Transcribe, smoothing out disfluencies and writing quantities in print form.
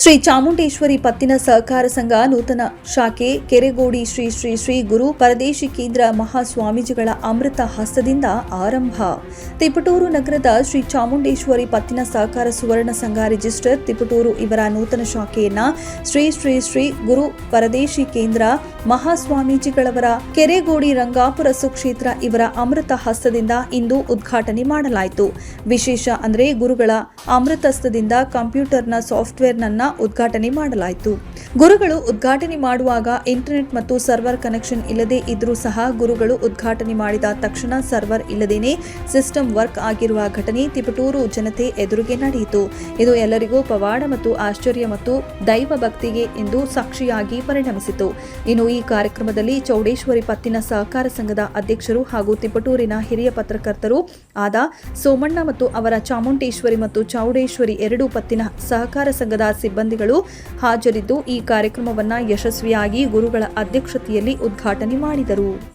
ಶ್ರೀ ಚಾಮುಂಡೇಶ್ವರಿ ಪತ್ತಿನ ಸಹಕಾರ ಸಂಘ ನೂತನ ಶಾಖೆ ಕೆರೆಗೋಡಿ ಶ್ರೀ ಶ್ರೀ ಶ್ರೀ ಗುರು ಪರದೇಶಿ ಕೇಂದ್ರ ಮಹಾಸ್ವಾಮೀಜಿಗಳ ಅಮೃತ ಹಸ್ತದಿಂದ ಆರಂಭ. ತಿಪಟೂರು ನಗರದ ಶ್ರೀ ಚಾಮುಂಡೇಶ್ವರಿ ಪತ್ತಿನ ಸಹಕಾರ ಸುವರ್ಣ ಸಂಘ ರಿಜಿಸ್ಟರ್ ತಿಪಟೂರು ಇವರ ನೂತನ ಶಾಖೆಯನ್ನ ಶ್ರೀ ಶ್ರೀ ಶ್ರೀ ಗುರು ಪರದೇಶಿ ಕೇಂದ್ರ ಮಹಾಸ್ವಾಮೀಜಿಗಳವರ ಕೆರೆಗೋಡಿ ರಂಗಾಪುರ ಸುಕ್ಷೇತ್ರ ಇವರ ಅಮೃತ ಹಸ್ತದಿಂದ ಇಂದು ಉದ್ಘಾಟನೆ ಮಾಡಲಾಯಿತು. ವಿಶೇಷ ಅಂದರೆ ಗುರುಗಳ ಅಮೃತಹಸ್ತದಿಂದ ಕಂಪ್ಯೂಟರ್ನ ಸಾಫ್ಟ್ವೇರ್ನನ್ನ ಉದ್ಘಾಟನೆ ಮಾಡಲಾಯಿತು. ಗುರುಗಳು ಉದ್ಘಾಟನೆ ಮಾಡುವಾಗ ಇಂಟರ್ನೆಟ್ ಮತ್ತು ಸರ್ವರ್ ಕನೆಕ್ಷನ್ ಇಲ್ಲದೆ ಇದ್ರೂ ಸಹ ಗುರುಗಳು ಉದ್ಘಾಟನೆ ಮಾಡಿದ ತಕ್ಷಣ ಸರ್ವರ್ ಇಲ್ಲದೇನೆ ಸಿಸ್ಟಮ್ ವರ್ಕ್ ಆಗಿರುವ ಘಟನೆ ತಿಪಟೂರು ಜನತೆ ಎದುರಿಗೆ ನಡೆಯಿತು. ಇದು ಎಲ್ಲರಿಗೂ ಪವಾಡ ಮತ್ತು ಆಶ್ಚರ್ಯ ಮತ್ತು ದೈವ ಭಕ್ತಿಗೆ ಎಂದು ಸಾಕ್ಷಿಯಾಗಿ ಪರಿಣಮಿಸಿತು. ಇನ್ನು ಈ ಕಾರ್ಯಕ್ರಮದಲ್ಲಿ ಚೌಡೇಶ್ವರಿ ಪತ್ತಿನ ಸಹಕಾರ ಸಂಘದ ಅಧ್ಯಕ್ಷರು ಹಾಗೂ ತಿಪಟೂರಿನ ಹಿರಿಯ ಪತ್ರಕರ್ತರು ಆದ ಸೋಮಣ್ಣ ಮತ್ತು ಅವರ ಚಾಮುಂಡೇಶ್ವರಿ ಮತ್ತು ಚೌಡೇಶ್ವರಿ ಎರಡೂ ಪತ್ತಿನ ಸಹಕಾರ ಸಂಘದ ಸಿಬ್ಬಂದಿಗಳು ಹಾಜರಿದ್ದು ಈ ಕಾರ್ಯಕ್ರಮವನ್ನು ಯಶಸ್ವಿಯಾಗಿ ಗುರುಗಳ ಅಧ್ಯಕ್ಷತೆಯಲ್ಲಿ ಉದ್ಘಾಟನೆ ಮಾಡಿದರು.